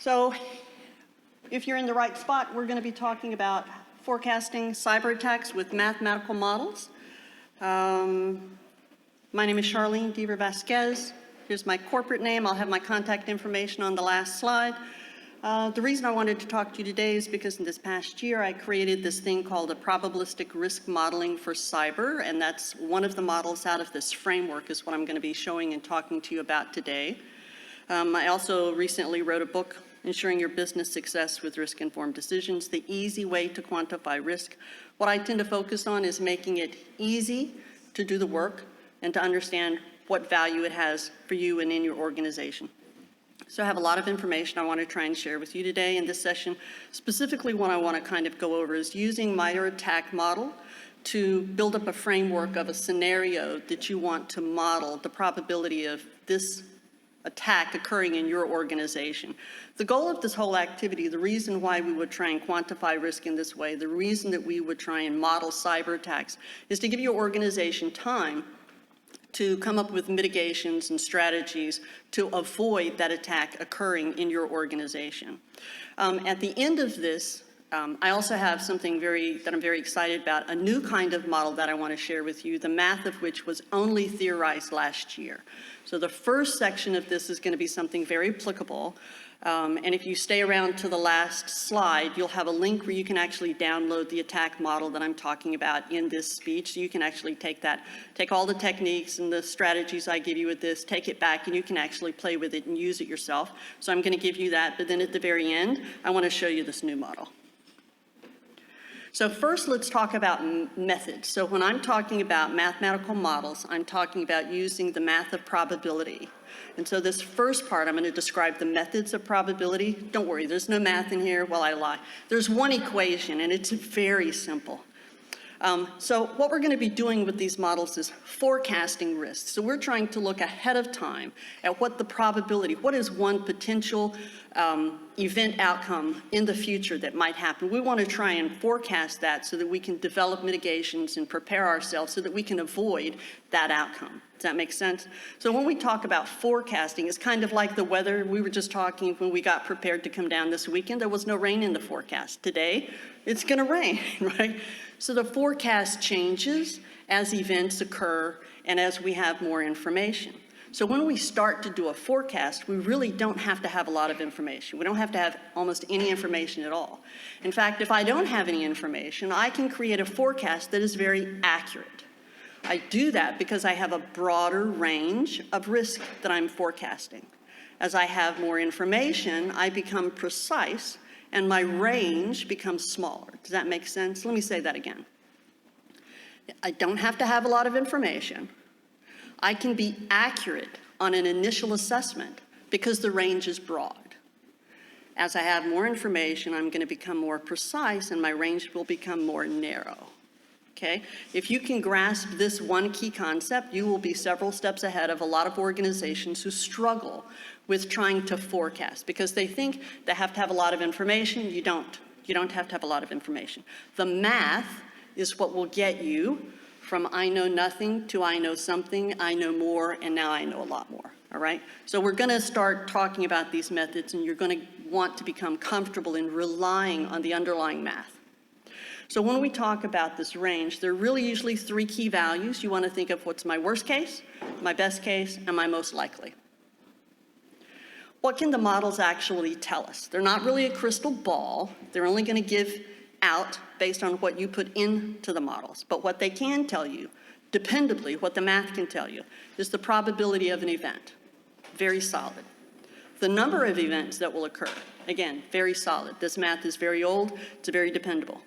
So if you're in the right spot, we're going to be talking about forecasting cyber attacks with mathematical models. My name is Charlene Deaver-Vazquez. Here's my corporate name. I'll have my contact information on the last slide. The reason I wanted to talk to you today is because in this past year I created this thing called a probabilistic risk modeling for cyber, and that's one of the models out of this framework is what I'm going to be showing and talking to you about today. I also recently wrote a book, Ensuring Your Business Success with Risk-Informed Decisions, the easy way to quantify risk. What I tend to focus on is making it easy to do the work and to understand what value it has for you and in your organization. So I have a lot of information I want to try and share with you today in this session. Specifically, what I want to kind of go over is using MITRE ATT&CK model to build up a framework of a scenario that you want to model the probability of this attack occurring in your organization. The goal of this whole activity, the reason why we would try and quantify risk in this way, the reason that we would try and model cyber attacks is to give your organization time to come up with mitigations and strategies to avoid that attack occurring in your organization. At the end of this, I also have something that I'm very excited about, a new kind of model that I want to share with you, the math of which was only theorized last year. So the first section of this is going to be something very applicable. And if you stay around to the last slide, you'll have a link where you can actually download the attack model that I'm talking about in this speech. So you can actually take all the techniques and the strategies I give you with this, take it back, and you can actually play with it and use it yourself. So I'm going to give you that, but then at the very end, I want to show you this new model. So first, let's talk about methods. So when I'm talking about mathematical models, I'm talking about using the math of probability. And so this first part, I'm going to describe the methods of probability. Don't worry, there's no math in here. Well, I lie. There's one equation, and it's very simple. So what we're going to be doing with these models is forecasting risks. So we're trying to look ahead of time at what the probability, what is one potential event outcome in the future that might happen. We want to try and forecast that so that we can develop mitigations and prepare ourselves so that we can avoid that outcome. Does that make sense? So when we talk about forecasting, it's kind of like the weather. We were just talking when we got prepared to come down this weekend. There was no rain in the forecast. Today, it's going to rain, right? So the forecast changes as events occur and as we have more information. So when we start to do a forecast, we really don't have to have a lot of information. We don't have to have almost any information at all. In fact, if I don't have any information, I can create a forecast that is very accurate. I do that because I have a broader range of risk that I'm forecasting. As I have more information, I become precise and my range becomes smaller. Does that make sense? Let me say that again. I don't have to have a lot of information. I can be accurate on an initial assessment because the range is broad. As I have more information, I'm going to become more precise and my range will become more narrow. Okay? If you can grasp this one key concept, you will be several steps ahead of a lot of organizations who struggle with trying to forecast because they think they have to have a lot of information. You don't. You don't have to have a lot of information. The math is what will get you from I know nothing to I know something, I know more, and now I know a lot more. All right? So we're going to start talking about these methods, and you're going to want to become comfortable in relying on the underlying math. So when we talk about this range, there are really usually three key values. You want to think of what's my worst case, my best case, and my most likely. What can the models actually tell us? They're not really a crystal ball. They're only going to give out based on what you put into the models. But what they can tell you, dependably, what the math can tell you, is the probability of an event. Very solid. The number of events that will occur, again, very solid. This math is very old. It's very dependable.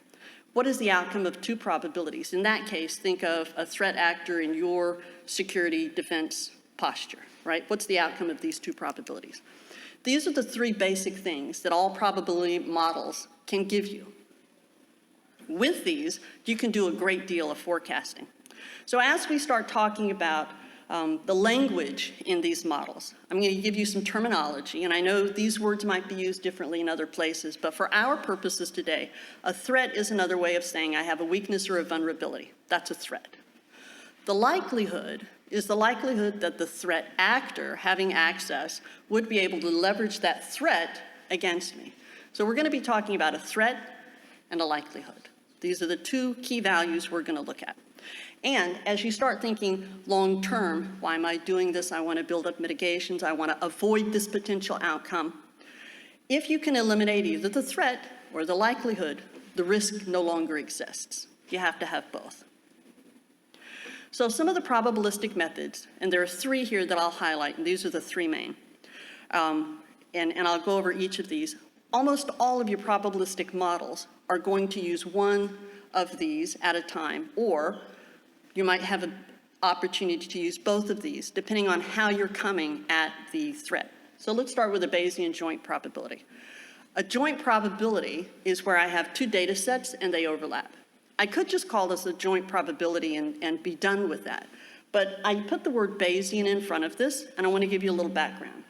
What is the outcome of two probabilities? In that case, think of a threat actor in your security defense posture, right? What's the outcome of these two probabilities? These are the three basic things that all probability models can give you. With these, you can do a great deal of forecasting. So as we start talking about the language in these models, I'm going to give you some terminology, and I know these words might be used differently in other places, but for our purposes today, a threat is another way of saying I have a weakness or a vulnerability. That's a threat. The likelihood is the likelihood that the threat actor having access would be able to leverage that threat against me. So we're going to be talking about a threat and a likelihood. These are the two key values we're going to look at. And as you start thinking long term, why am I doing this? I want to build up mitigations. I want to avoid this potential outcome. If you can eliminate either the threat or the likelihood, the risk no longer exists. You have to have both. So some of the probabilistic methods, and there are three here that I'll highlight, and these are the three main. And I'll go over each of these. Almost all of your probabilistic models are going to use one of these at a time, or you might have an opportunity to use both of these, depending on how you're coming at the threat. So let's start with a Bayesian joint probability. A joint probability is where I have two data sets and they overlap. I could just call this a joint probability and be done with that. But I put the word Bayesian in front of this, and I want to give you a little background.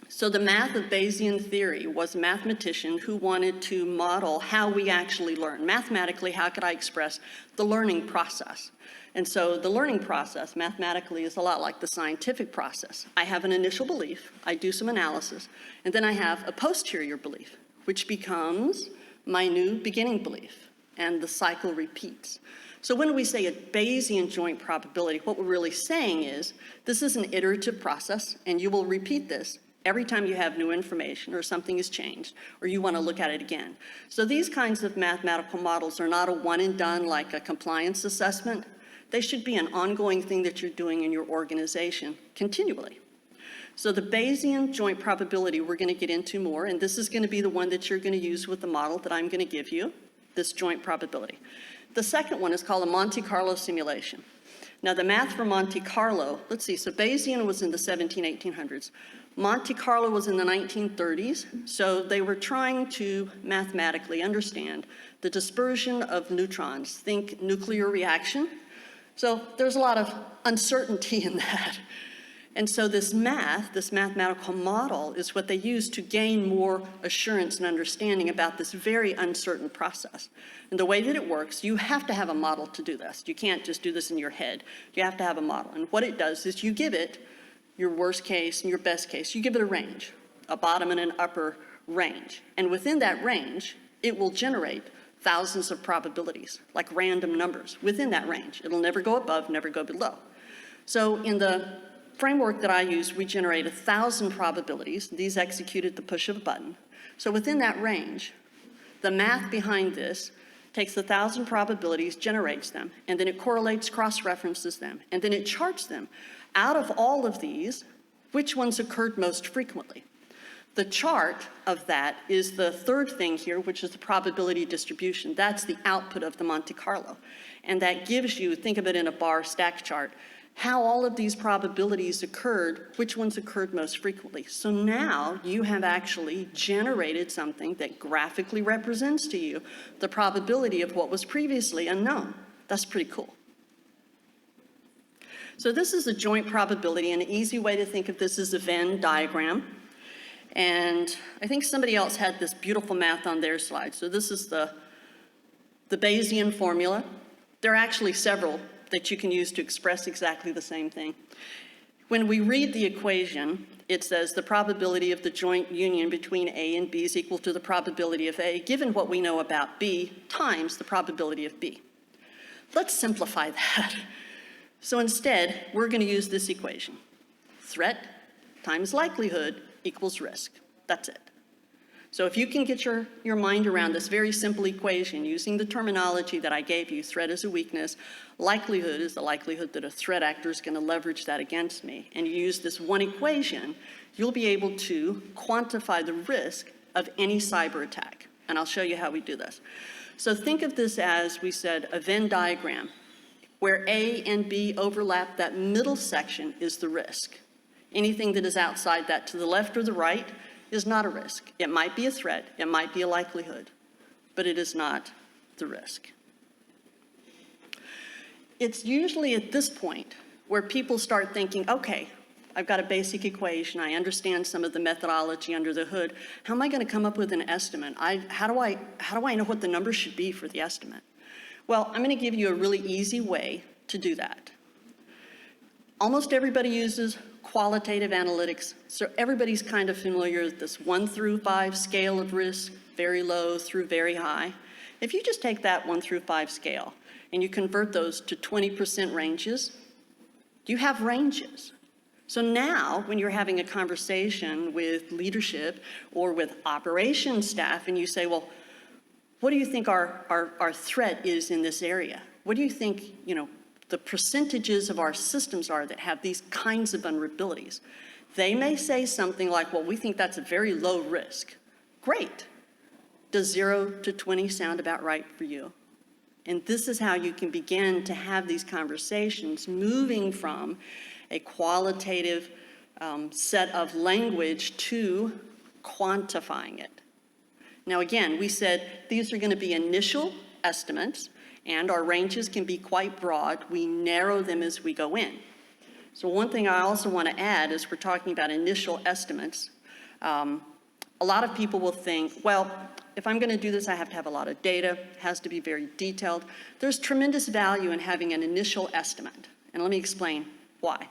So the math of Bayesian theory was a mathematician who wanted to model how we actually learn. Mathematically, how could I express the learning process? And so the learning process, mathematically, is a lot like the scientific process. I have an initial belief, I do some analysis, and then I have a posterior belief, which becomes my new beginning belief. And the cycle repeats. So when we say a Bayesian joint probability, what we're really saying is this is an iterative process, and you will repeat this every time you have new information or something has changed or you want to look at it again. So these kinds of mathematical models are not a one and done like a compliance assessment. They should be an ongoing thing that you're doing in your organization continually. So the Bayesian joint probability we're going to get into more, and this is going to be the one that you're going to use with the model that I'm going to give you. This joint probability. The second one is called a Monte Carlo simulation. Now the math for Monte Carlo, let's see, so Bayesian was in the 1800s. Monte Carlo was in the 1930s, so they were trying to mathematically understand the dispersion of neutrons. Think nuclear reaction. So there's a lot of uncertainty in that. And so this mathematical model is what they use to gain more assurance and understanding about this very uncertain process. And the way that it works, you have to have a model to do this. You can't just do this in your head. You have to have a model. And what it does is you give it your worst case and your best case. You give it a range, a bottom and an upper range. And within that range, it will generate thousands of probabilities, like random numbers, within that range. It'll never go above, never go below. So in the framework that I use, we generate 1,000 probabilities. These execute at the push of a button. So within that range, the math behind this takes 1,000 probabilities, generates them, and then it correlates, cross-references them, and then it charts them. Out of all of these, which ones occurred most frequently? The chart of that is the third thing here, which is the probability distribution. That's the output of the Monte Carlo. And that gives you, think of it in a bar stack chart, how all of these probabilities occurred, which ones occurred most frequently. So now you have actually generated something that graphically represents to you the probability of what was previously unknown. That's pretty cool. So this is a joint probability. An easy way to think of this is a Venn diagram. And I think somebody else had this beautiful math on their slide. So this is the Bayesian formula. There are actually several that you can use to express exactly the same thing. When we read the equation, it says the probability of the joint union between A and B is equal to the probability of A, given what we know about B, times the probability of B. Let's simplify that. So instead, we're going to use this equation. Threat times likelihood equals risk. That's it. So if you can get your mind around this very simple equation using the terminology that I gave you, threat is a weakness, likelihood is the likelihood that a threat actor is going to leverage that against me, and you use this one equation, you'll be able to quantify the risk of any cyber attack. And I'll show you how we do this. So think of this as, we said, a Venn diagram. Where A and B overlap, that middle section is the risk. Anything that is outside that, to the left or the right, is not a risk. It might be a threat, it might be a likelihood, but it is not the risk. It's usually at this point where people start thinking, okay, I've got a basic equation, I understand some of the methodology under the hood. How am I going to come up with an estimate? How do I know what the numbers should be for the estimate? Well, I'm going to give you a really easy way to do that. Almost everybody uses qualitative analytics, so everybody's kind of familiar with this 1 through 5 scale of risk, very low through very high. If you just take that 1 through 5 scale and you convert those to 20% ranges, you have ranges. So now, when you're having a conversation with leadership or with operations staff, and you say, well, what do you think our threat is in this area? What do you think, the percentages of our systems are that have these kinds of vulnerabilities? They may say something like, well, we think that's a very low risk. Great. Does 0 to 20 sound about right for you? And this is how you can begin to have these conversations, moving from a qualitative set of language to quantifying it. Now again, we said these are going to be initial estimates, and our ranges can be quite broad. We narrow them as we go in. So one thing I also want to add is we're talking about initial estimates. A lot of people will think, well, if I'm going to do this, I have to have a lot of data. It has to be very detailed. There's tremendous value in having an initial estimate. And let me explain why.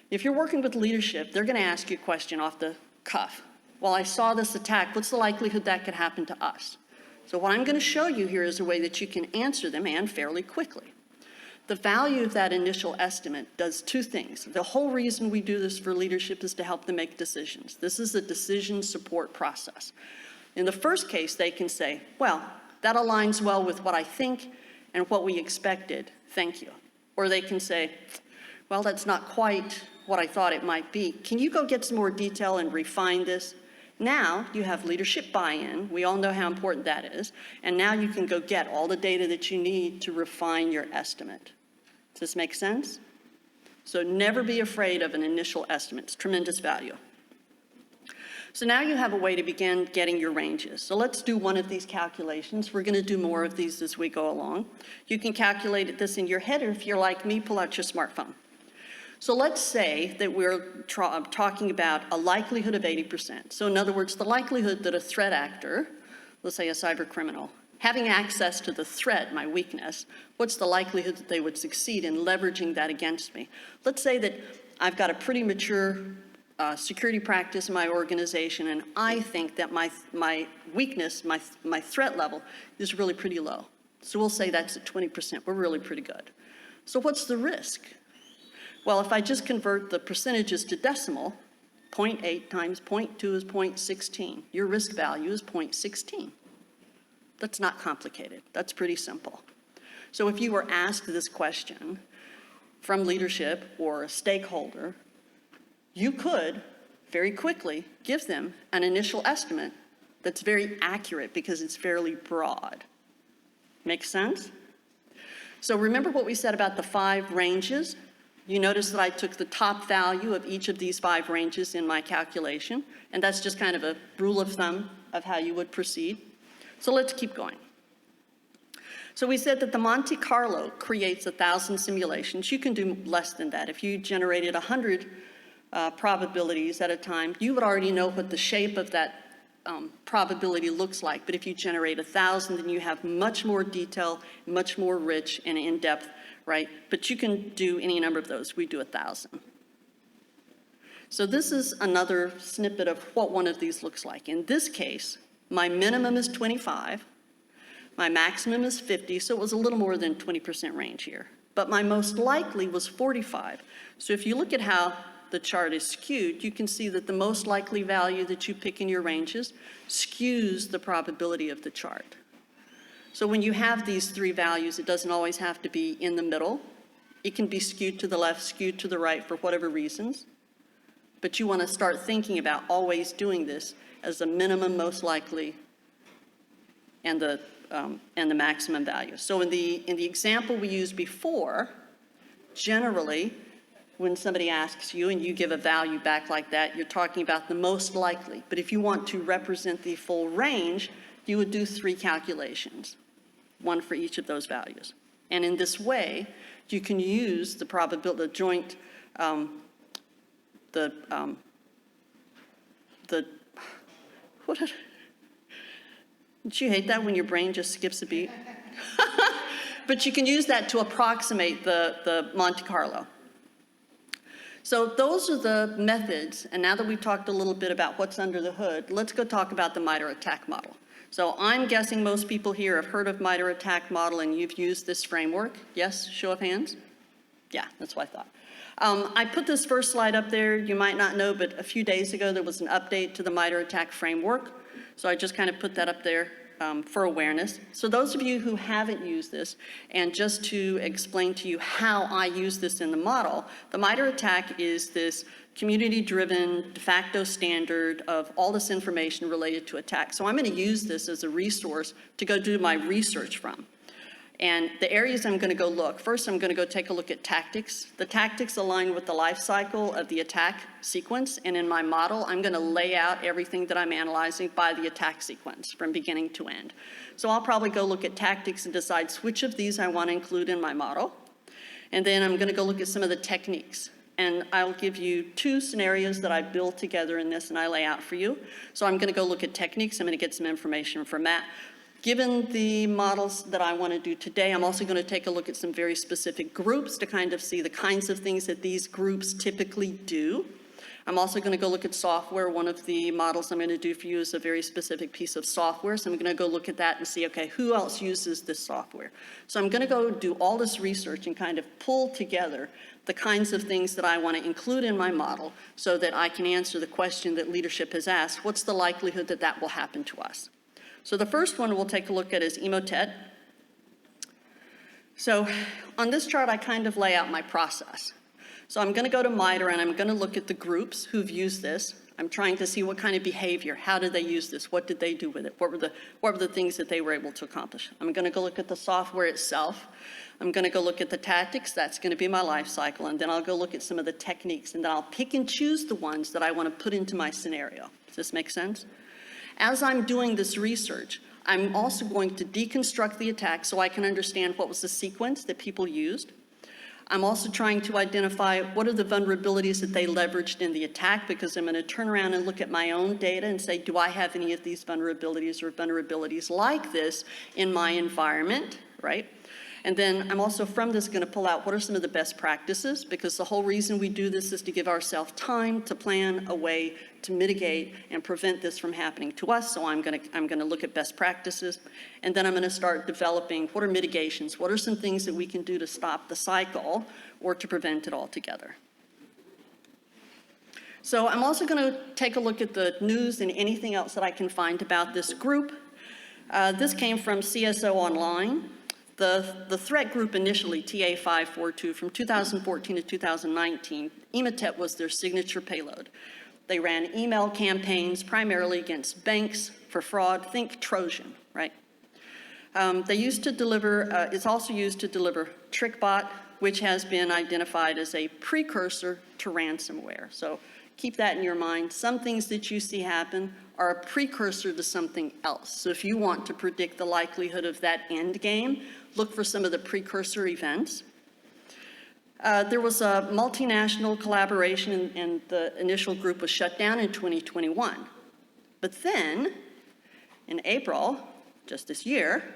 If you're working with leadership, they're going to ask you a question off the cuff. Well, I saw this attack. What's the likelihood that could happen to us? So what I'm going to show you here is a way that you can answer them, and fairly quickly. The value of that initial estimate does two things. The whole reason we do this for leadership is to help them make decisions. This is a decision support process. In the first case, they can say, well, that aligns well with what I think and what we expected. Thank you. Or they can say, well, that's not quite what I thought it might be. Can you go get some more detail and refine this? Now you have leadership buy-in. We all know how important that is. And now you can go get all the data that you need to refine your estimate. Does this make sense? So never be afraid of an initial estimate. It's tremendous value. So now you have a way to begin getting your ranges. So let's do one of these calculations. We're going to do more of these as we go along. You can calculate this in your head, or if you're like me, pull out your smartphone. So let's say that we're talking about a likelihood of 80%. So in other words, the likelihood that a threat actor, let's say a cyber criminal, having access to the threat, my weakness, what's the likelihood that they would succeed in leveraging that against me? Let's say that I've got a pretty mature security practice in my organization, and I think that my weakness, my threat level is really pretty low. So we'll say that's at 20%. We're really pretty good. So what's the risk? Well, if I just convert the percentages to decimal, 0.8 times 0.2 is 0.16. Your risk value is 0.16. That's not complicated. That's pretty simple. So if you were asked this question from leadership or a stakeholder, you could very quickly give them an initial estimate that's very accurate because it's fairly broad. Make sense? So remember what we said about the 5 ranges? You notice that I took the top value of each of these 5 ranges in my calculation, and that's just kind of a rule of thumb of how you would proceed. So let's keep going. So we said that the Monte Carlo creates 1,000 simulations. You can do less than that. If you generated 100 probabilities at a time, you would already know what the shape of that probability looks like. But if you generate 1,000, then you have much more detail, much more rich and in-depth, right? But you can do any number of those. We do 1,000. So this is another snippet of what one of these looks like. In this case, my minimum is 25. My maximum is 50, so it was a little more than 20% range here. But my most likely was 45. So if you look at how the chart is skewed, you can see that the most likely value that you pick in your ranges skews the probability of the chart. So when you have these 3 values, it doesn't always have to be in the middle. It can be skewed to the left, skewed to the right for whatever reasons. But you want to start thinking about always doing this as the minimum most likely and the maximum value. So in the example we used before, generally, when somebody asks you and you give a value back like that, you're talking about the most likely. But if you want to represent the full range, you would do 3 calculations, 1 for each of those values. And in this way, you can use the probability, the joint, don't you hate that when your brain just skips a beat? But you can use that to approximate the Monte Carlo. So those are the methods, and now that we've talked a little bit about what's under the hood, let's go talk about the MITRE ATT&CK model. So I'm guessing most people here have heard of MITRE ATT&CK model and you've used this framework. Yes, show of hands? Yeah, that's what I thought. I put this first slide up there. You might not know, but a few days ago there was an update to the MITRE ATT&CK framework. So I just kind of put that up there for awareness. So those of you who haven't used this, and just to explain to you how I use this in the model, the MITRE ATT&CK is this community-driven de facto standard of all this information related to attack. So I'm going to use this as a resource to go do my research from. And the areas I'm going to go look, first I'm going to go take a look at tactics. The tactics align with the life cycle of the attack sequence, and in my model I'm going to lay out everything that I'm analyzing by the attack sequence from beginning to end. So I'll probably go look at tactics and decide which of these I want to include in my model. And then I'm going to go look at some of the techniques. And I'll give you two scenarios that I build together in this and I lay out for you. So I'm going to go look at techniques. I'm going to get some information from Matt. Given the models that I want to do today, I'm also going to take a look at some very specific groups to kind of see the kinds of things that these groups typically do. I'm also going to go look at software. One of the models I'm going to do for you is a very specific piece of software. So I'm going to go look at that and see, okay, who else uses this software? So I'm going to go do all this research and kind of pull together the kinds of things that I want to include in my model so that I can answer the question that leadership has asked, what's the likelihood that that will happen to us? So the first one we'll take a look at is MITRE. So on this chart, I kind of lay out my process. So I'm going to go to MITRE and I'm going to look at the groups who've used this. I'm trying to see what kind of behavior, how did they use this, what did they do with it, what were the things that they were able to accomplish. I'm going to go look at the software itself. I'm going to go look at the tactics, that's going to be my life cycle, and then I'll go look at some of the techniques, and then I'll pick and choose the ones that I want to put into my scenario. Does this make sense? As I'm doing this research, I'm also going to deconstruct the attack so I can understand what was the sequence that people used. I'm also trying to identify what are the vulnerabilities that they leveraged in the attack, because I'm going to turn around and look at my own data and say, do I have any of these vulnerabilities or vulnerabilities like this in my environment, right? And then I'm also from this going to pull out what are some of the best practices, because the whole reason we do this is to give ourselves time to plan a way to mitigate and prevent this from happening to us. So I'm going to look at best practices, and then I'm going to start developing what are mitigations, what are some things that we can do to stop the cycle or to prevent it altogether. So I'm also going to take a look at the news and anything else that I can find about this group. This came from CSO Online. The threat group initially, TA542, from 2014 to 2019, MITRE was their signature payload. They ran email campaigns primarily against banks for fraud. Think Trojan, right? They used to deliver, it's also used to deliver TrickBot, which has been identified as a precursor to ransomware. So keep that in your mind. Some things that you see happen are a precursor to something else. So if you want to predict the likelihood of that end game, look for some of the precursor events. There was a multinational collaboration, and the initial group was shut down in 2021. But then, in April, just this year,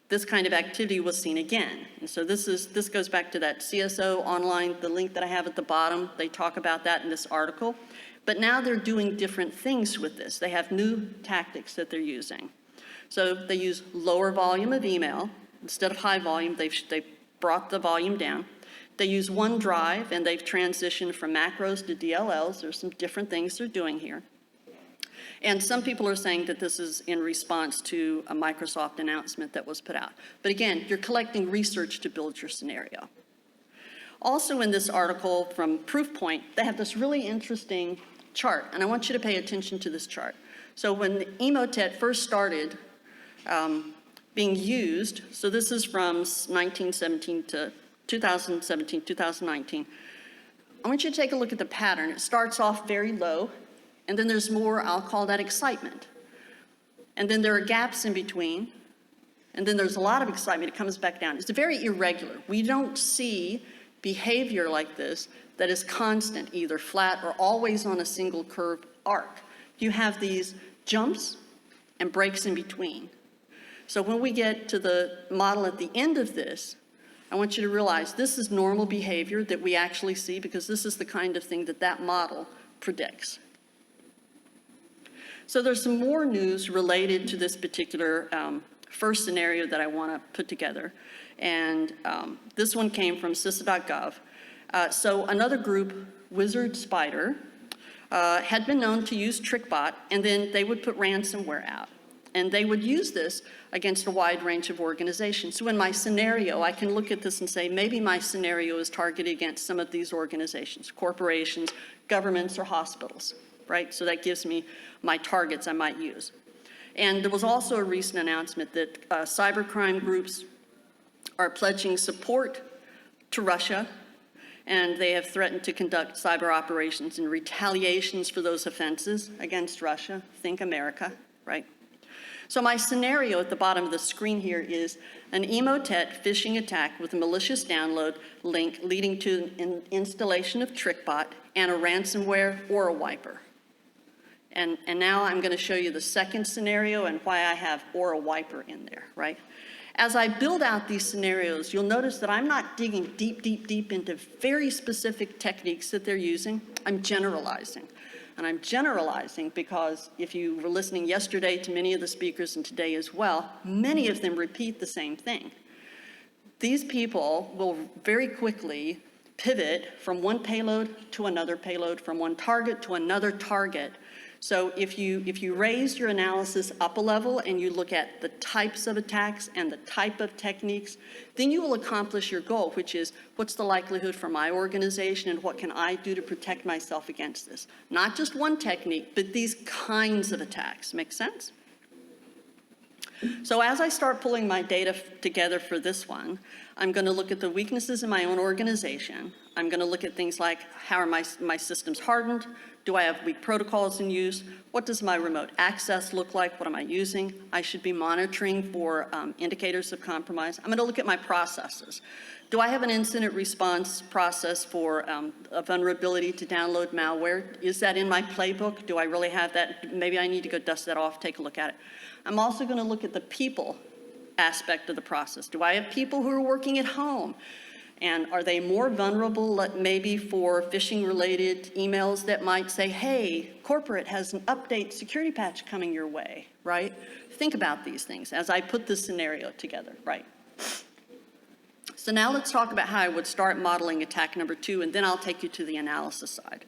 this kind of activity was seen again. And so this goes back to that CSO Online, the link that I have at the bottom. They talk about that in this article. But now they're doing different things with this. They have new tactics that they're using. So they use lower volume of email. Instead of high volume, they've brought the volume down. They use OneDrive, and they've transitioned from macros to DLLs. There's some different things they're doing here. And some people are saying that this is in response to a Microsoft announcement that was put out. But again, you're collecting research to build your scenario. Also in this article from Proofpoint, they have this really interesting chart, and I want you to pay attention to this chart. So when MITRE first started being used, so this is from 1917 to 2017, 2019, I want you to take a look at the pattern. It starts off very low, and then there's more, I'll call that excitement. And then there are gaps in between, and then there's a lot of excitement. It comes back down. It's very irregular. We don't see behavior like this that is constant, either flat or always on a single curved arc. You have these jumps and breaks in between. So when we get to the model at the end of this, I want you to realize this is normal behavior that we actually see because this is the kind of thing that that model predicts. So there's some more news related to this particular first scenario that I want to put together. And this one came from CISA.gov. So another group, Wizard Spider, had been known to use TrickBot, and then they would put ransomware out. And they would use this against a wide range of organizations. So in my scenario, I can look at this and say, maybe my scenario is targeted against some of these organizations, corporations, governments, or hospitals, right? So that gives me my targets I might use. And there was also a recent announcement that cybercrime groups are pledging support to Russia, and they have threatened to conduct cyber operations and retaliations for those offenses against Russia. Think America, right? So my scenario at the bottom of the screen here is an emotet phishing attack with a malicious download link leading to an installation of TrickBot and a ransomware or a wiper. And now I'm going to show you the second scenario and why I have or a wiper in there, right? As I build out these scenarios, you'll notice that I'm not digging deep, deep, deep into very specific techniques that they're using. I'm generalizing. And I'm generalizing because if you were listening yesterday to many of the speakers and today as well, many of them repeat the same thing. These people will very quickly pivot from one payload to another payload, from one target to another target. So if you raise your analysis up a level and you look at the types of attacks and the type of techniques, then you will accomplish your goal, which is what's the likelihood for my organization and what can I do to protect myself against this? Not just one technique, but these kinds of attacks. Make sense? So as I start pulling my data together for this one, I'm going to look at the weaknesses in my own organization. I'm going to look at things like how are my systems hardened? Do I have weak protocols in use? What does my remote access look like? What am I using? I should be monitoring for indicators of compromise. I'm going to look at my processes. Do I have an incident response process for a vulnerability to download malware? Is that in my playbook? Do I really have that? Maybe I need to go dust that off, take a look at it. I'm also going to look at the people aspect of the process. Do I have people who are working at home? And are they more vulnerable maybe for phishing-related emails that might say, hey, corporate has an update security patch coming your way, right? Think about these things as I put this scenario together, right? So now let's talk about how I would start modeling attack number 2, and then I'll take you to the analysis side.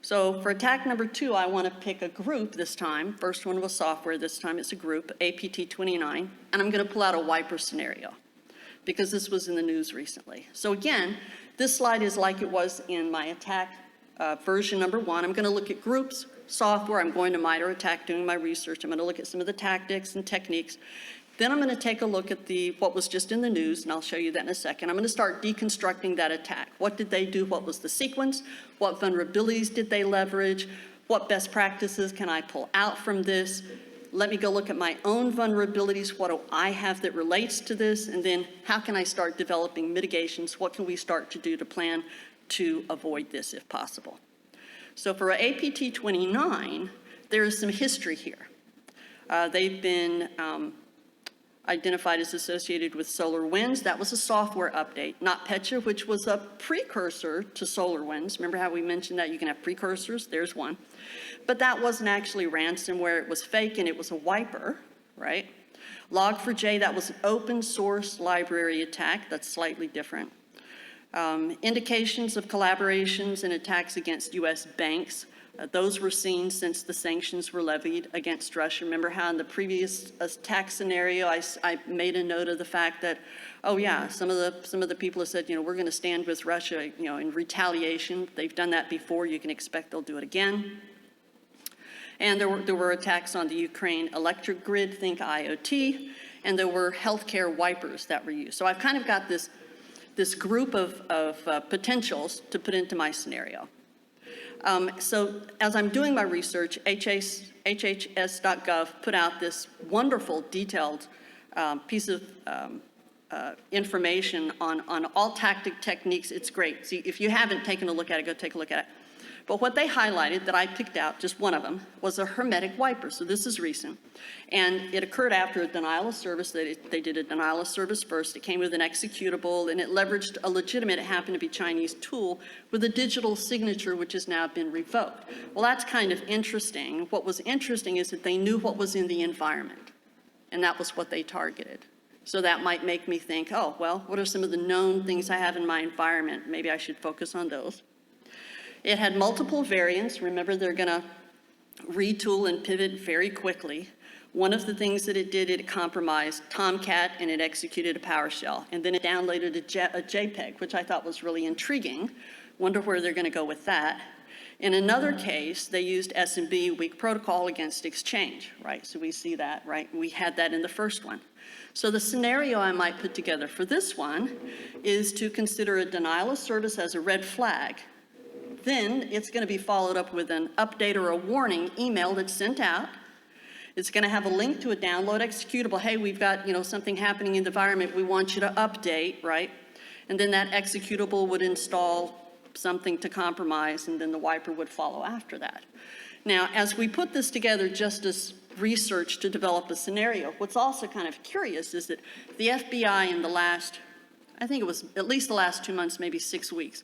So for attack number 2, I want to pick a group this time. First one was software. This time it's a group, APT29, and I'm going to pull out a wiper scenario, because this was in the news recently. So again, this slide is like it was in my attack version number 1. I'm going to look at groups, software. I'm going to MITRE ATT&CK, doing my research. I'm going to look at some of the tactics and techniques. Then I'm going to take a look at what was just in the news, and I'll show you that in a second. I'm going to start deconstructing that attack. What did they do? What was the sequence? What vulnerabilities did they leverage? What best practices can I pull out from this? Let me go look at my own vulnerabilities. What do I have that relates to this? And then how can I start developing mitigations? What can we start to do to plan to avoid this if possible? So for APT29, there is some history here. They've been identified as associated with SolarWinds. That was a software update, not Petra, which was a precursor to SolarWinds. Remember how we mentioned that you can have precursors? There's one. But that wasn't actually ransomware. It was fake, and it was a wiper, right? Log4j, that was an open source library attack. That's slightly different. Indications of collaborations and attacks against U.S. banks. Those were seen since the sanctions were levied against Russia. Remember how in the previous attack scenario, I made a note of the fact that, oh yeah, some of the people have said, we're going to stand with Russia, in retaliation. They've done that before. You can expect they'll do it again. And there were attacks on the Ukraine electric grid, think IoT, and there were healthcare wipers that were used. So I've kind of got this group of potentials to put into my scenario. So as I'm doing my research, HHS.gov put out this wonderful detailed piece of information on all tactic techniques. It's great. See, if you haven't taken a look at it, go take a look at it. But what they highlighted that I picked out, just one of them, was a hermetic wiper. So this is recent. And it occurred after a denial of service. They did a denial of service first. It came with an executable, and it leveraged a legitimate, it happened to be Chinese tool, with a digital signature, which has now been revoked. Well, that's kind of interesting. What was interesting is that they knew what was in the environment, and that was what they targeted. So that might make me think, oh, well, what are some of the known things I have in my environment? Maybe I should focus on those. It had multiple variants. Remember, they're going to retool and pivot very quickly. One of the things that it did, it compromised Tomcat, and it executed a PowerShell. And then it downloaded a JPEG, which I thought was really intriguing. Wonder where they're going to go with that. In another case, they used SMB, weak protocol, against Exchange, right? So we see that, right? We had that in the first one. So the scenario I might put together for this one is to consider a denial of service as a red flag. Then it's going to be followed up with an update or a warning email that's sent out. It's going to have a link to a download executable. Hey, we've got, something happening in the environment. We want you to update, right? And then that executable would install something to compromise, and then the wiper would follow after that. Now, as we put this together just as research to develop a scenario, what's also kind of curious is that the FBI in the last, I think it was at least the last 2 months, maybe 6 weeks,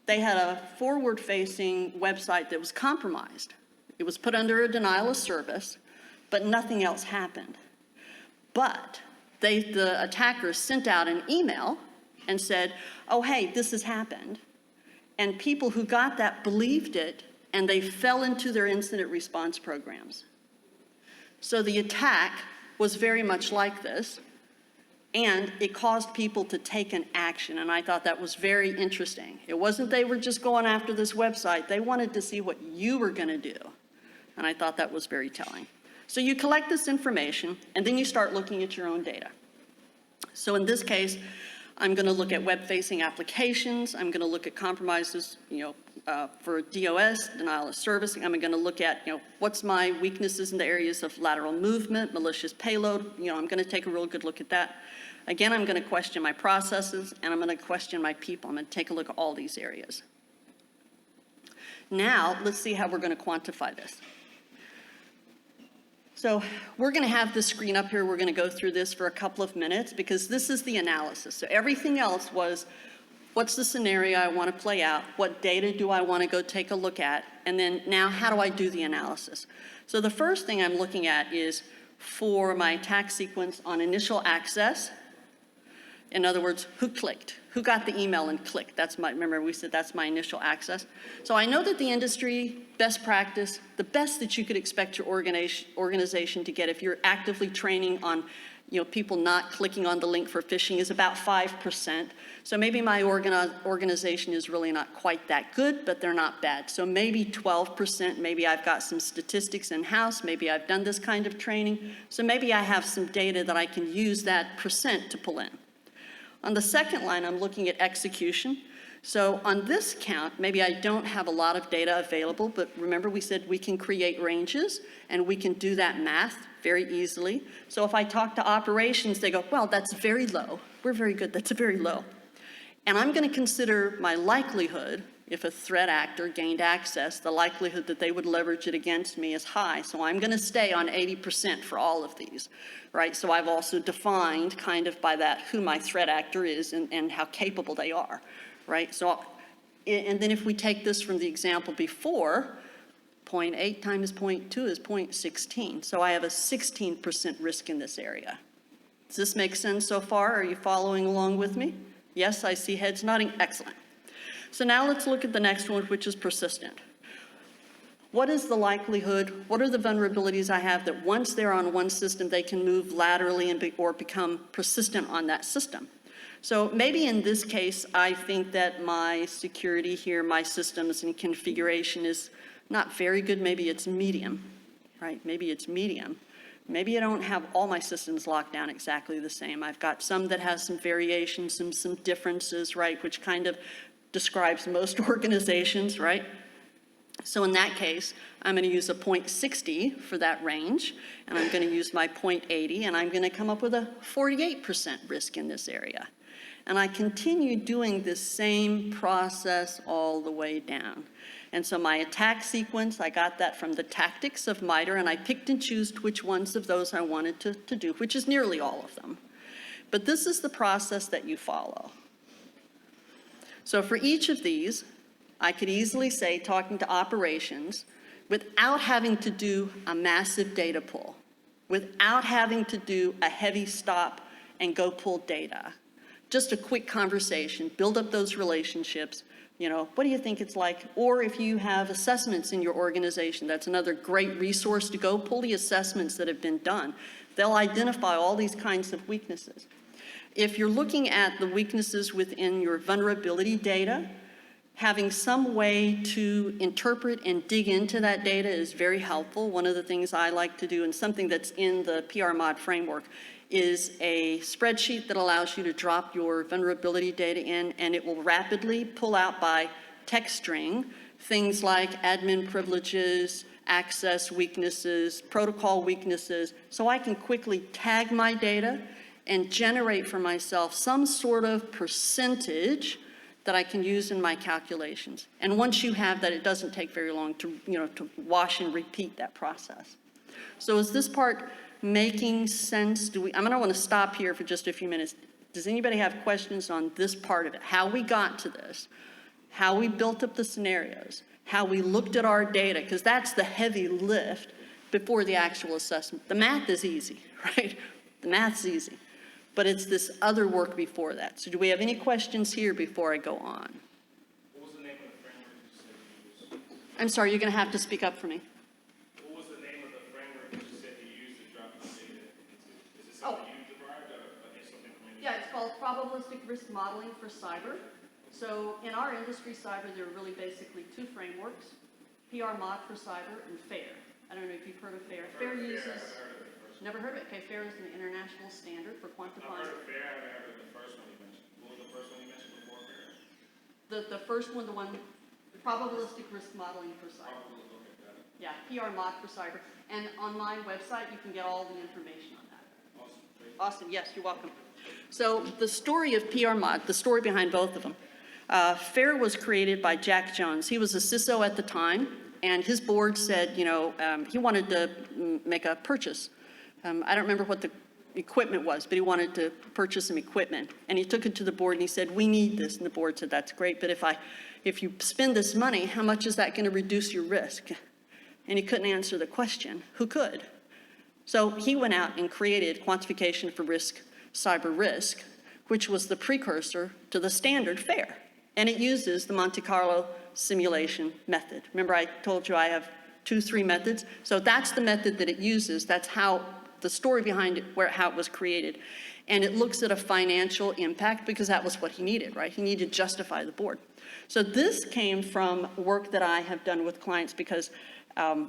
they had a forward-facing website that was compromised. It was put under a denial of service, but nothing else happened. But the attackers sent out an email and said, oh, hey, this has happened. And people who got that believed it, and they fell into their incident response programs. So the attack was very much like this, and it caused people to take an action, and I thought that was very interesting. It wasn't they were just going after this website. They wanted to see what you were going to do, and I thought that was very telling. So you collect this information, and then you start looking at your own data. So in this case, I'm going to look at web-facing applications. I'm going to look at compromises, for DOS, denial of service. I'm going to look at, what's my weaknesses in the areas of lateral movement, malicious payload. I'm going to take a real good look at that. Again, I'm going to question my processes, and I'm going to question my people. I'm going to take a look at all these areas. Now, let's see how we're going to quantify this. So we're going to have this screen up here. We're going to go through this for a couple of minutes because this is the analysis. So everything else was, what's the scenario I want to play out? What data do I want to go take a look at? And then now, how do I do the analysis? So the first thing I'm looking at is for my attack sequence on initial access. In other words, who clicked? Who got the email and clicked? Remember we said that's my initial access. So I know that the industry best practice, the best that you could expect your organization to get if you're actively training on people not clicking on the link for phishing is about 5%. So maybe my organization is really not quite that good, but they're not bad. So maybe 12%, maybe I've got some statistics in-house, maybe I've done this kind of training. So maybe I have some data that I can use that percent to pull in. On the second line, I'm looking at execution. So on this count, maybe I don't have a lot of data available, but remember we said we can create ranges, and we can do that math very easily. So if I talk to operations, they go, well, that's very low. We're very good, that's very low. And I'm going to consider my likelihood, if a threat actor gained access, the likelihood that they would leverage it against me is high. So I'm going to stay on 80% for all of these, right? So I've also defined kind of by that who my threat actor is and how capable they are, right? So, and then if we take this from the example before, 0.8 times 0.2 is 0.16. So I have a 16% risk in this area. Does this make sense so far? Are you following along with me? Yes, I see heads nodding. Excellent. So now let's look at the next one, which is persistent. What is the likelihood? What are the vulnerabilities I have that once they're on one system, they can move laterally or become persistent on that system? So maybe in this case, I think that my security here, my systems and configuration is not very good. Maybe it's medium, right? Maybe it's medium. Maybe I don't have all my systems locked down exactly the same. I've got some that has some variations, some differences, right? Which kind of describes most organizations, right? So in that case, I'm going to use a 0.60 for that range, and I'm going to use my 0.80, and I'm going to come up with a 48% risk in this area. And I continue doing this same process all the way down. And so my attack sequence, I got that from the tactics of MITRE, and I picked and chose which ones of those I wanted to do, which is nearly all of them. But this is the process that you follow. So for each of these, I could easily say, talking to operations, without having to do a massive data pull, without having to do a heavy stop and go pull data. Just a quick conversation, build up those relationships. You know, what do you think it's like? Or if you have assessments in your organization, that's another great resource to go pull the assessments that have been done. They'll identify all these kinds of weaknesses. If you're looking at the weaknesses within your vulnerability data, having some way to interpret and dig into that data is very helpful. One of the things I like to do, and something that's in the PR mod framework, is a spreadsheet that allows you to drop your vulnerability data in, and it will rapidly pull out by text string things like admin privileges, access weaknesses, protocol weaknesses, so I can quickly tag my data and generate for myself some sort of percentage that I can use in my calculations. And once you have that, it doesn't take very long to, to wash and repeat that process. So is this part making sense? I'm gonna want to stop here for just a few minutes. Does anybody have questions on this part of it? How we got to this, how we built up the scenarios, how we looked at our data, because that's the heavy lift before the actual assessment. The math is easy, right? The math's easy. But it's this other work before that. So do we have any questions here before I go on? What was the name of the framework you said you used? I'm sorry, you're going to have to speak up for me. What was the name of the framework that you said you used to drop the data into? Is it something you derived or something from? Yeah, it's called probabilistic risk modeling for cyber. So in our industry, cyber, there are really basically two frameworks, PR mod for cyber and FAIR. I don't know if you've heard of FAIR. FAIR uses... Never heard of it? Okay, FAIR is an international standard for quantifying. I've heard of FAIR, I haven't heard of the first one you mentioned. What was the first one you mentioned before FAIR? The first one, the probabilistic risk modeling for cyber. Yeah, PR mod for cyber. And on my website, you can get all the information on that. Awesome, yes, you're welcome. So the story of PR mod, the story behind both of them. FAIR was created by Jack Jones. He was a CISO at the time, and his board said, he wanted to make a purchase. I don't remember what the equipment was, but he wanted to purchase some equipment. And he took it to the board and he said, we need this. And the board said, that's great, but if you spend this money, how much is that going to reduce your risk? And he couldn't answer the question. Who could? So he went out and created quantification for risk, cyber risk, which was the precursor to the standard FAIR. And it uses the Monte Carlo simulation method. Remember I told you I have 3 methods? So that's the method that it uses. That's how the story behind it, how it was created. And it looks at a financial impact because that was what he needed, right? He needed to justify the board. So this came from work that I have done with clients because I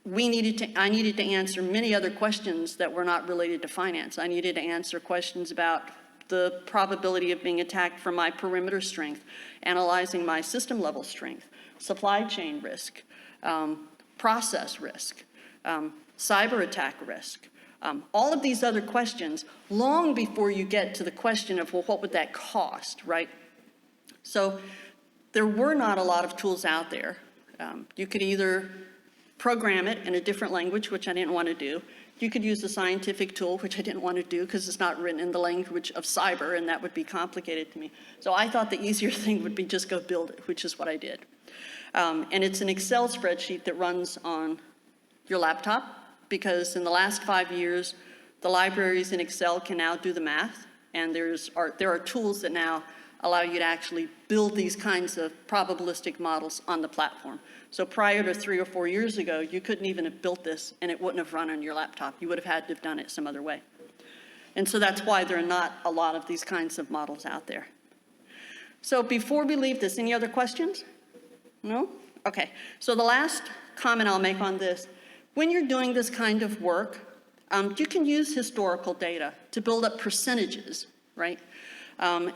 needed to answer many other questions that were not related to finance. I needed to answer questions about the probability of being attacked from my perimeter strength, analyzing my system level strength, supply chain risk, process risk, cyber attack risk, all of these other questions long before you get to the question of, well, what would that cost, right? So there were not a lot of tools out there. You could either program it in a different language, which I didn't want to do. You could use a scientific tool, which I didn't want to do because it's not written in the language of cyber, and that would be complicated to me. So I thought the easier thing would be just go build it, which is what I did. And it's an Excel spreadsheet that runs on your laptop, because in the last 5 years, the libraries in Excel can now do the math, and there are tools that now allow you to actually build these kinds of probabilistic models on the platform. So prior to 3 or 4 years ago, you couldn't even have built this, and it wouldn't have run on your laptop. You would have had to have done it some other way. And so that's why there are not a lot of these kinds of models out there. So before we leave this, any other questions? No? Okay. So the last comment I'll make on this, when you're doing this kind of work, you can use historical data to build up percentages, right?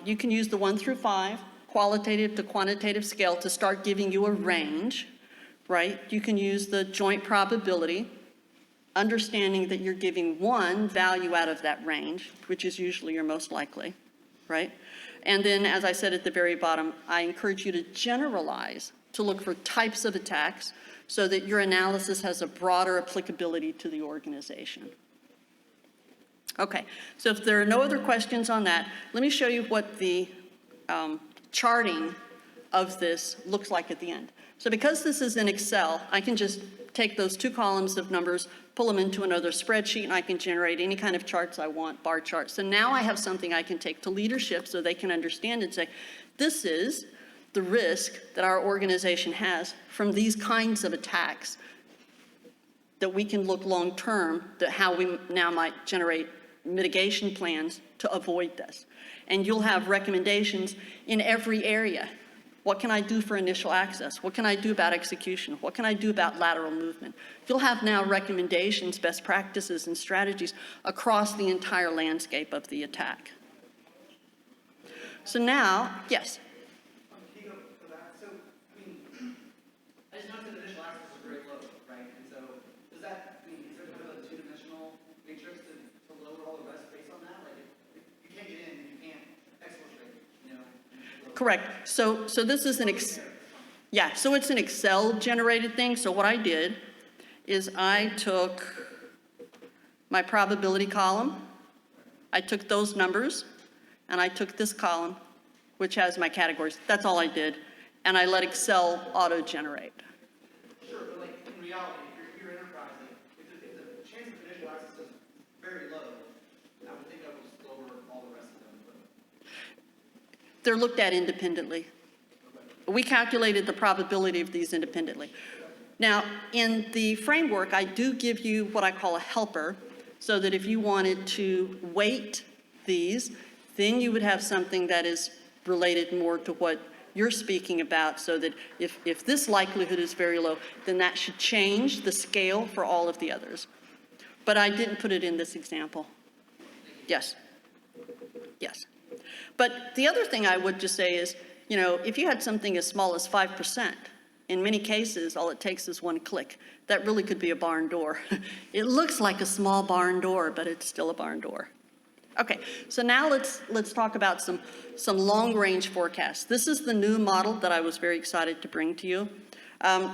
You can use the 1 through 5, qualitative to quantitative scale to start giving you a range, right? You can use the joint probability, understanding that you're giving one value out of that range, which is usually your most likely, right? And then, as I said at the very bottom, I encourage you to generalize to look for types of attacks so that your analysis has a broader applicability to the organization. Okay, so if there are no other questions on that, let me show you what the charting of this looks like at the end. So because this is in Excel, I can just take those 2 columns of numbers, pull them into another spreadsheet, and I can generate any kind of charts I want, bar charts. So now I have something I can take to leadership so they can understand and say, this is the risk that our organization has from these kinds of attacks, that we can look long-term, that how we now might generate mitigation plans to avoid this. And you'll have recommendations in every area. What can I do for initial access? What can I do about execution? What can I do about lateral movement? You'll have now recommendations, best practices, and strategies across the entire landscape of the attack. So now, yes? Can you go for that? So, I mean, I just noticed that initial access is very low, right? And so, does that mean, is there kind of a two-dimensional matrix to load all the rest based on that? Like, if you can't get in, you can't exfiltrate, you know? Correct. So this is yeah, so it's an Excel generated thing. So what I did is I took my probability column, I took those numbers, and I took this column, which has my categories. That's all I did. And I let Excel auto-generate. Sure, but like in reality, if you're enterprise, like, if the chance of initial access is very low, I would think I would just lower all the rest of them. But They're looked at independently. We calculated the probability of these independently. Now, in the framework, I do give you what I call a helper, so that if you wanted to weight these, then you would have something that is related more to what you're speaking about, so that if this likelihood is very low, then that should change the scale for all of the others. But I didn't put it in this example. Yes. Yes. But the other thing I would just say is, you know, if you had something as small as 5%, in many cases, all it takes is one click. That really could be a barn door. It looks like a small barn door, but it's still a barn door. Okay, so now let's talk about some long-range forecasts. This is the new model that I was very excited to bring to you.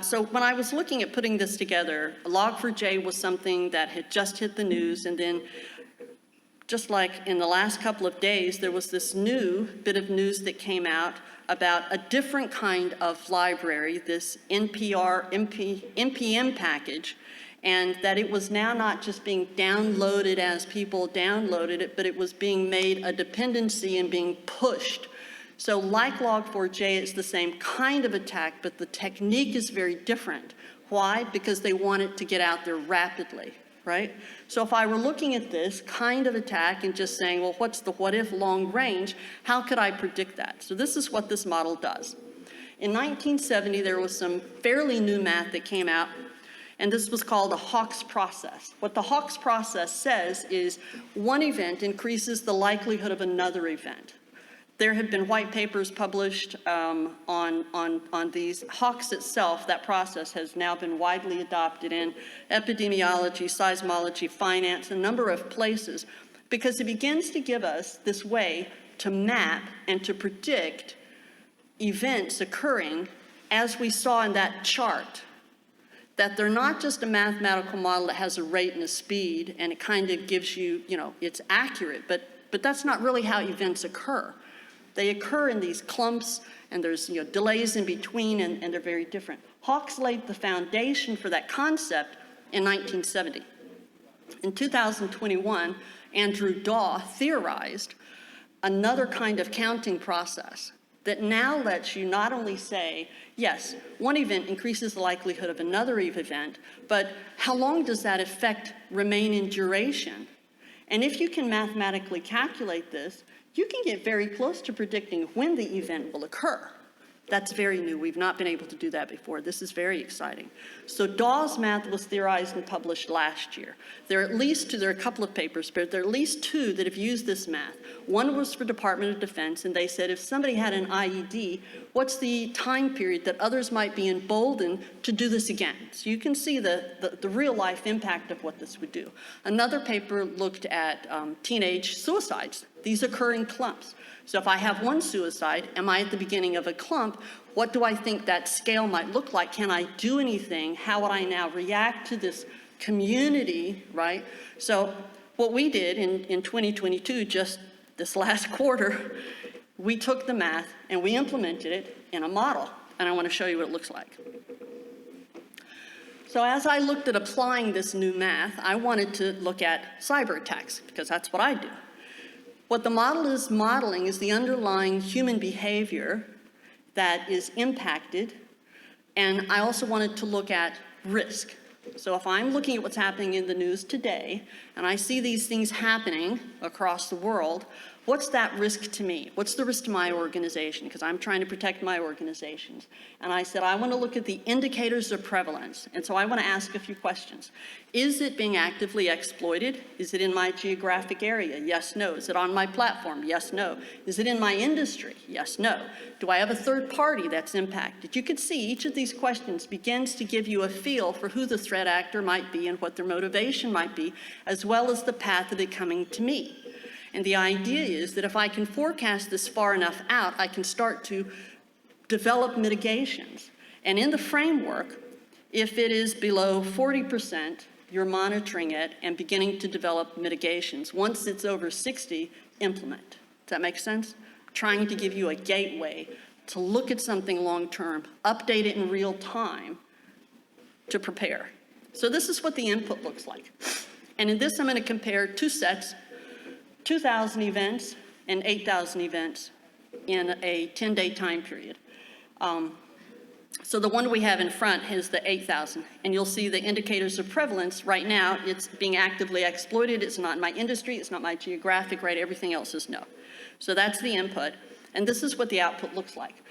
So when I was looking at putting this together, Log4j was something that had just hit the news, and then just like in the last couple of days, there was this new bit of news that came out about a different kind of library, this NPM package, and that it was now not just being downloaded as people downloaded it, but it was being made a dependency and being pushed. So like Log4j, it's the same kind of attack, but the technique is very different. Why? Because they want it to get out there rapidly, right? So if I were looking at this kind of attack and just saying, well, what's the what if long range? How could I predict that? So this is what this model does. In 1970, there was some fairly new math that came out, and this was called the Hawkes process. What the Hawkes process says is one event increases the likelihood of another event. There have been white papers published on these. Hawkes itself, that process has now been widely adopted in epidemiology, seismology, finance, a number of places, because it begins to give us this way to map and to predict events occurring, as we saw in that chart, that they're not just a mathematical model that has a rate and a speed and it kind of gives you, you know, it's accurate, but that's not really how events occur. They occur in these clumps, and there's, you know, delays in between, and they're very different. Hawkes laid the foundation for that concept in 1970. In 2021, Andrew Daw theorized another kind of counting process that now lets you not only say, yes, one event increases the likelihood of another event, but how long does that effect remain in duration? And if you can mathematically calculate this, you can get very close to predicting when the event will occur. That's very new. We've not been able to do that before. This is very exciting. So Dawes math was theorized and published last year. There are at least two, there are a couple of papers, but there are at least two that have used this math. One was for Department of Defense, and they said if somebody had an IED, what's the time period that others might be emboldened to do this again? So you can see the real life impact of what this would do. Another paper looked at teenage suicides. These occur in clumps. So if I have one suicide, am I at the beginning of a clump? What do I think that scale might look like? Can I do anything? How would I now react to this community, right? So what we did in 2022, just this last quarter, we took the math and we implemented it in a model. And I want to show you what it looks like. So as I looked at applying this new math, I wanted to look at cyber attacks, because that's what I do. What the model is modeling is the underlying human behavior that is impacted, and I also wanted to look at risk. So if I'm looking at what's happening in the news today, and I see these things happening across the world, what's that risk to me? What's the risk to my organization? Because I'm trying to protect my organizations. And I said, I want to look at the indicators of prevalence. And so I want to ask a few questions. Is it being actively exploited? Is it in my geographic area? Yes, no. Is it on my platform? Yes, no. Is it in my industry? Yes, no. Do I have a third party that's impacted? You can see each of these questions begins to give you a feel for who the threat actor might be and what their motivation might be, as well as the path of it coming to me. And the idea is that if I can forecast this far enough out, I can start to develop mitigations. And in the framework, if it is below 40%, you're monitoring it and beginning to develop mitigations. Once it's over 60, implement. Does that make sense? Trying to give you a gateway to look at something long-term, update it in real time to prepare. So this is what the input looks like. And in this, I'm going to compare two sets, 2,000 events and 8,000 events in a 10-day time period. So the one we have in front is the 8,000, and you'll see the indicators of prevalence. Right now, it's being actively exploited. It's not in my industry. It's not my geographic, right? Everything else is no. So that's the input, and this is what the output looks like.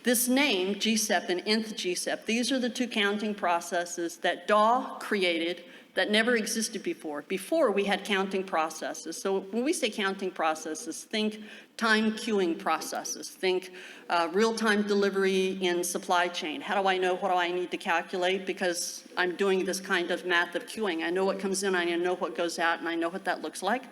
This name, GSEP and nth GSEP, these are the two counting processes that DAW created that never existed before. Before, we had counting processes. So when we say counting processes, think time queuing processes, think real-time delivery in supply chain. How do I know what do I need to calculate? Because I'm doing this kind of math of queuing. I know what comes in, I know what goes out, and I know what that looks like.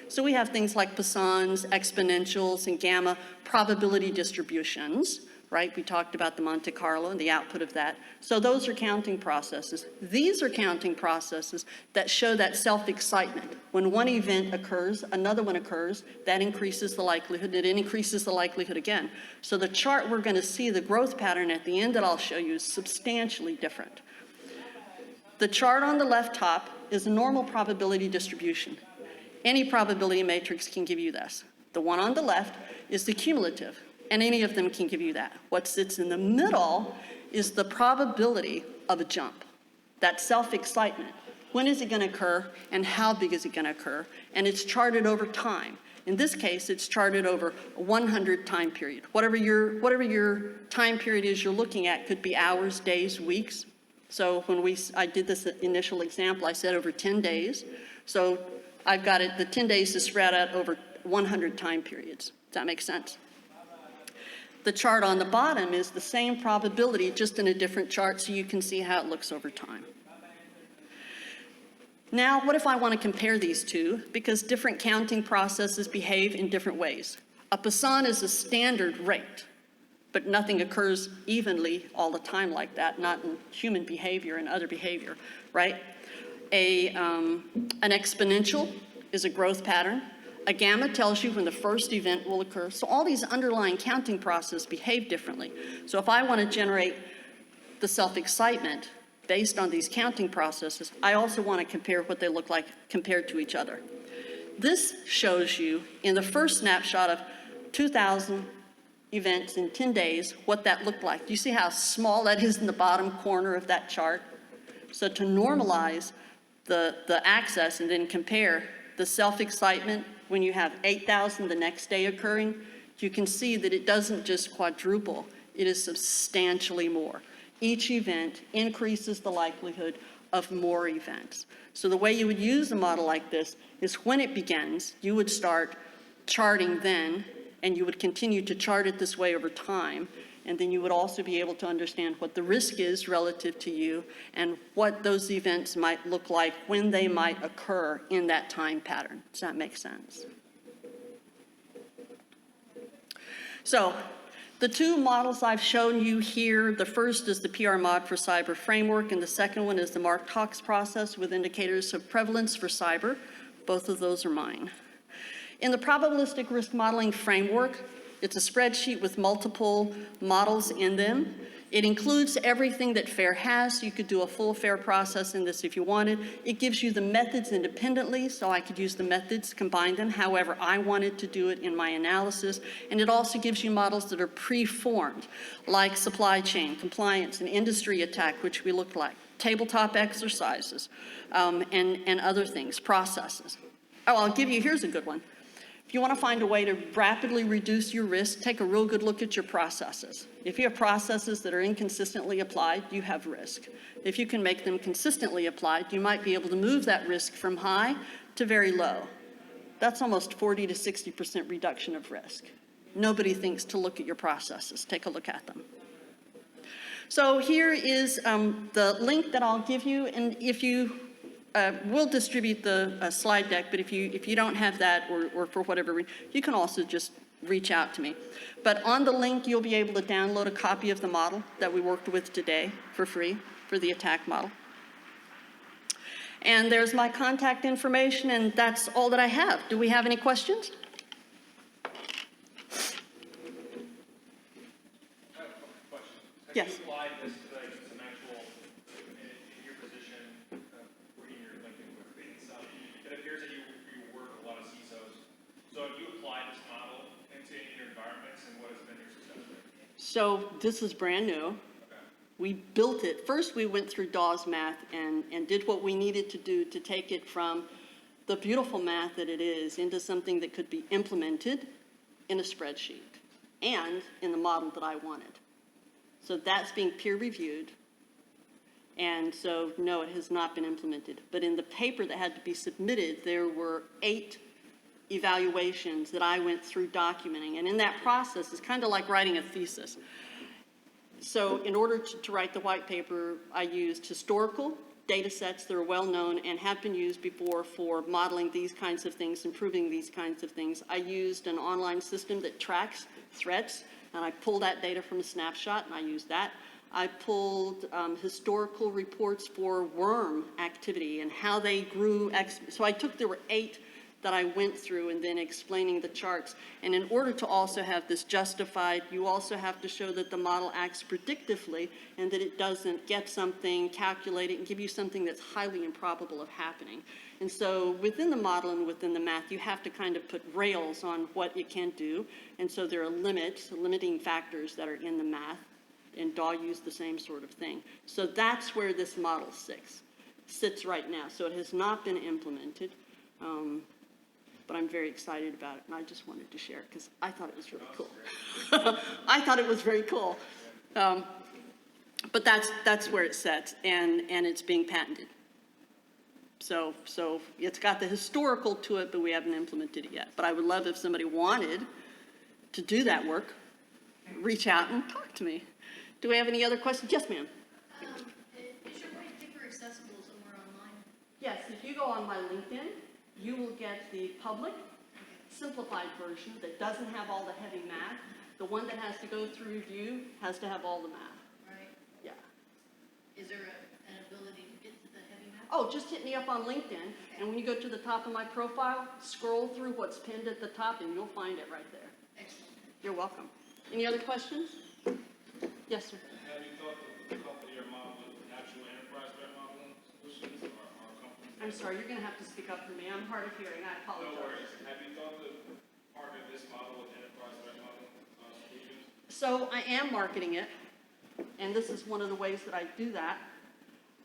So we have things like Poissons, exponentials, and gamma probability distributions, right? We talked about the Monte Carlo and the output of that. So those are counting processes. These are counting processes that show that self-excitement. When one event occurs, another one occurs, that increases the likelihood, it increases the likelihood again. So the chart we're going to see, the growth pattern at the end that I'll show you, is substantially different. The chart on the left top is a normal probability distribution. Any probability matrix can give you this. The one on the left is the cumulative, and any of them can give you that. What sits in the middle is the probability of a jump, that self-excitement. When is it going to occur, and how big is it going to occur? And it's charted over time. In this case, it's charted over a 100 time period. Whatever your time period is you're looking at could be hours, days, weeks. So when I did this initial example, I said over 10 days. So I've got it, the 10 days is spread out over 100 time periods. Does that make sense? The chart on the bottom is the same probability, just in a different chart, so you can see how it looks over time. Now, what if I want to compare these two? Because different counting processes behave in different ways. A Poisson is a standard rate, but nothing occurs evenly all the time like that, not in human behavior and other behavior, right? An exponential is a growth pattern. A gamma tells you when the first event will occur. So all these underlying counting processes behave differently. So if I want to generate the self-excitement based on these counting processes, I also want to compare what they look like compared to each other. This shows you in the first snapshot of 2,000 events in 10 days, what that looked like. Do you see how small that is in the bottom corner of that chart? So to normalize the access and then compare the self-excitement when you have 8,000 the next day occurring, you can see that it doesn't just quadruple, it is substantially more. Each event increases the likelihood of more events. So the way you would use a model like this is when it begins, you would start charting then, and you would continue to chart it this way over time, and then you would also be able to understand what the risk is relative to you and what those events might look like when they might occur in that time pattern. Does that make sense? So the two models I've shown you here, the first is the PR mod for cyber framework, and the second one is the Mark-Cox process with indicators of prevalence for cyber. Both of those are mine. In the probabilistic risk modeling framework, it's a spreadsheet with multiple models in them. It includes everything that FAIR has. You could do a full FAIR process in this if you wanted. It gives you the methods independently, so I could use the methods, combine them however I wanted to do it in my analysis. And it also gives you models that are pre-formed, like supply chain, compliance, and industry attack, which we looked like, tabletop exercises, and other things, processes. Oh, I'll give you, here's a good one. If you want to find a way to rapidly reduce your risk, take a real good look at your processes. If you have processes that are inconsistently applied, you have risk. If you can make them consistently applied, you might be able to move that risk from high to very low. That's almost 40 to 60% reduction of risk. Nobody thinks to look at your processes. Take a look at them. So here is the link that I'll give you, and if you we'll distribute the slide deck, but if you don't have that or for whatever reason, you can also just reach out to me. But on the link, you'll be able to download a copy of the model that we worked with today for free for the attack model. And there's my contact information, and that's all that I have. Do we have any questions? I have a question. Have Yes. you applied this to like some actual, in your position, reading your LinkedIn quickly and stuff, it appears that you work with a lot of CISOs. So have you applied this model into any of your environments, and what has been your success rate? So this is brand new. We built it. First, we went through Dawes math and did what we needed to do to take it from the beautiful math that it is into something that could be implemented in a spreadsheet and in the model that I wanted. So that's being peer reviewed. And so, no, it has not been implemented. But in the paper that had to be submitted, there were 8 evaluations that I went through documenting. And in that process, it's kind of like writing a thesis. So in order to write the white paper, I used historical data sets that are well known and have been used before for modeling these kinds of things, improving these kinds of things. I used an online system that tracks threats, and I pulled that data from a snapshot, and I used that. I pulled historical reports for worm activity and how they grew. So I took, there were 8 that I went through and then explaining the charts. And in order to also have this justified, you also have to show that the model acts predictively and that it doesn't get something, calculate it, and give you something that's highly improbable of happening. And so within the model and within the math, you have to kind of put rails on what it can do. And so there are limits, limiting factors that are in the math. And DAW used the same sort of thing. So that's where this model sits right now. So it has not been implemented. But I'm very excited about it, and I just wanted to share it because I thought it was really cool. I thought it was very cool. But that's where it sits, and it's being patented. So it's got the historical to it, but we haven't implemented it yet. But I would love if somebody wanted to do that work, reach out and talk to me. Do we have any other questions? Yes, ma'am. Is your white paper accessible somewhere online? Yes, if you go on my LinkedIn, you will get the public, simplified version that doesn't have all the heavy math. The one that has to go through review has to have all the math. Right. Yeah. Is there an ability to get to the heavy math? Oh, just hit me up on LinkedIn, and when you go to the top of my profile, scroll through what's pinned at the top, and you'll find it right there. Excellent. You're welcome. Any other questions? Yes, sir. Have you thought to couple your model with actual enterprise threat modeling solutions or companies? I'm sorry, you're going to have to speak up for me. I'm hard of hearing. I apologize. No worries. Have you thought to partner this model with enterprise threat modeling solutions? So I am marketing it, and this is one of the ways that I do that.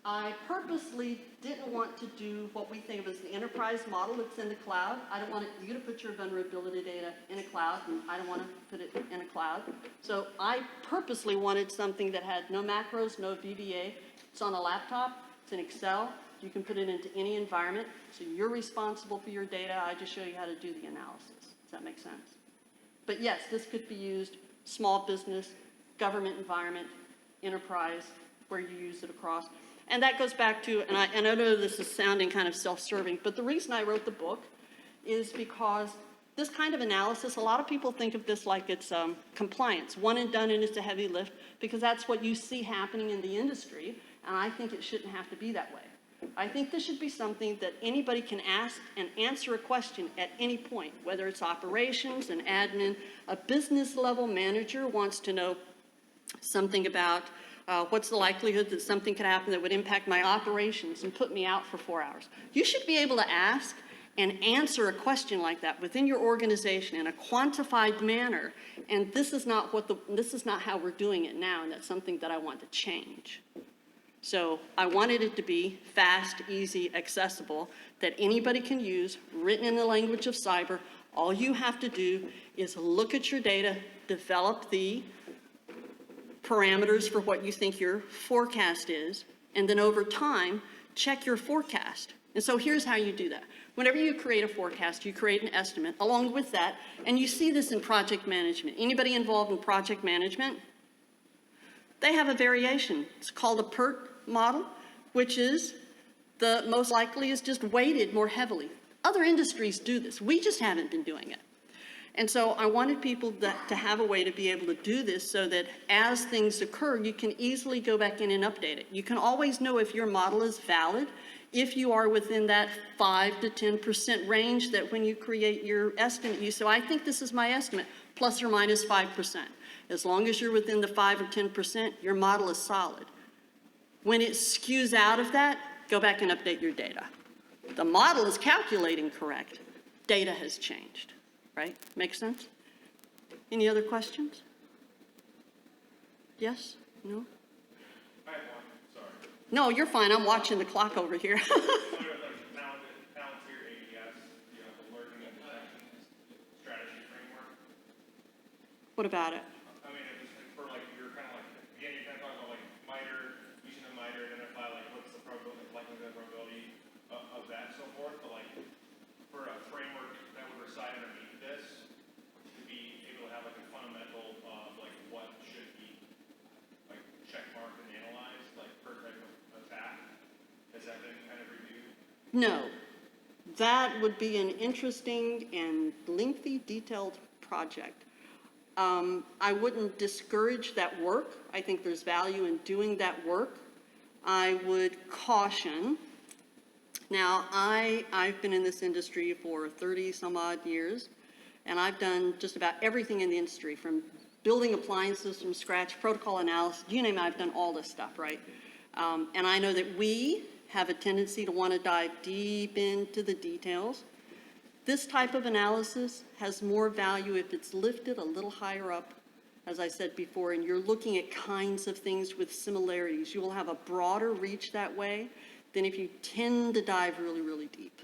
I purposely didn't want to do what we think of as the enterprise model that's in the cloud. I don't want you to put your vulnerability data in a cloud, and I don't want to put it in a cloud. So I purposely wanted something that had no macros, no VBA. It's on a laptop, it's in Excel. You can put it into any environment. So you're responsible for your data. I just show you how to do the analysis. Does that make sense? But yes, this could be used small business, government environment, enterprise, where you use it across. And that goes back to, and I know this is sounding kind of self-serving, but the reason I wrote the book is because this kind of analysis, a lot of people think of this like it's compliance, one and done, and it's a heavy lift, because that's what you see happening in the industry, and I think it shouldn't have to be that way. I think this should be something that anybody can ask and answer a question at any point, whether it's operations, an admin, a business level manager wants to know something about what's the likelihood that something could happen that would impact my operations and put me out for 4 hours. You should be able to ask and answer a question like that within your organization in a quantified manner. And this is not how we're doing it now, and that's something that I want to change. So I wanted it to be fast, easy, accessible, that anybody can use, written in the language of cyber. All you have to do is look at your data, develop the parameters for what you think your forecast is, and then over time, check your forecast. And so here's how you do that. Whenever you create a forecast, you create an estimate along with that, and you see this in project management. Anybody involved in project management? They have a variation. It's called a PERT model, which is the most likely is just weighted more heavily. Other industries do this. We just haven't been doing it. And so I wanted people to have a way to be able to do this so that as things occur, you can easily go back in and update it. You can always know if your model is valid, if you are within that 5 to 10% range that when you create your estimate, you say, I think this is my estimate, plus or minus 5%. As long as you're within the 5 or 10%, your model is solid. When it skews out of that, go back and update your data. The model is calculating correct. Data has changed, right? Make sense? Any other questions? Yes? No? I have one, sorry. No, you're fine. I'm watching the clock over here. Palantir ADS, the learning and detection strategy framework. What about it? I mean, it was for like, you're kind of like, again, you're kind of talking about like MITRE, using the MITRE, identify like what's the probability, likelihood, probability of that and so forth, but like for a framework that would reside underneath this, to be able to have like a fundamental of like what should be like checkmarked and analyzed, like per type of attack, has that been kind of reviewed? No. That would be an interesting and lengthy, detailed project. I wouldn't discourage that work. I think there's value in doing that work. I would caution. Now, I've been in this industry for 30 some odd years, and I've done just about everything in the industry, from building appliances from scratch, protocol analysis, you name it, I've done all this stuff, right? And I know that we have a tendency to want to dive deep into the details. This type of analysis has more value if it's lifted a little higher up, as I said before, and you're looking at kinds of things with similarities. You will have a broader reach that way than if you tend to dive really, really deep.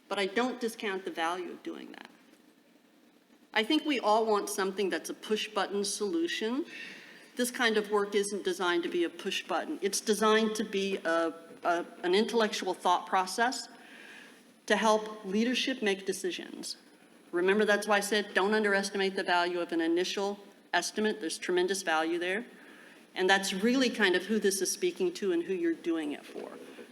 But I don't discount the value of doing that. I think we all want something that's a push-button solution. This kind of work isn't designed to be a push-button. It's designed to be an intellectual thought process to help leadership make decisions. Remember, that's why I said don't underestimate the value of an initial estimate. There's tremendous value there. And that's really kind of who this is speaking to and who you're doing it for,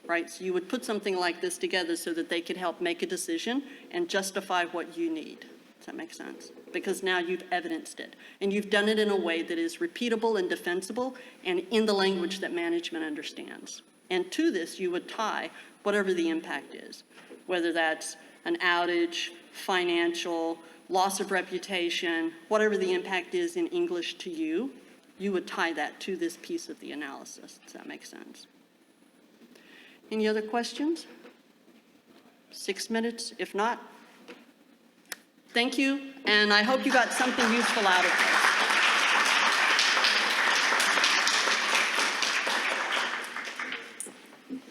right? So you would put something like this together so that they could help make a decision and justify what you need. Does that make sense? Because now you've evidenced it. And you've done it in a way that is repeatable and defensible and in the language that management understands. And to this, you would tie whatever the impact is, whether that's an outage, financial, loss of reputation, whatever the impact is in English to you, you would tie that to this piece of the analysis. Does that make sense? Any other questions? 6 minutes, if not. Thank you, and I hope you got something useful out of this.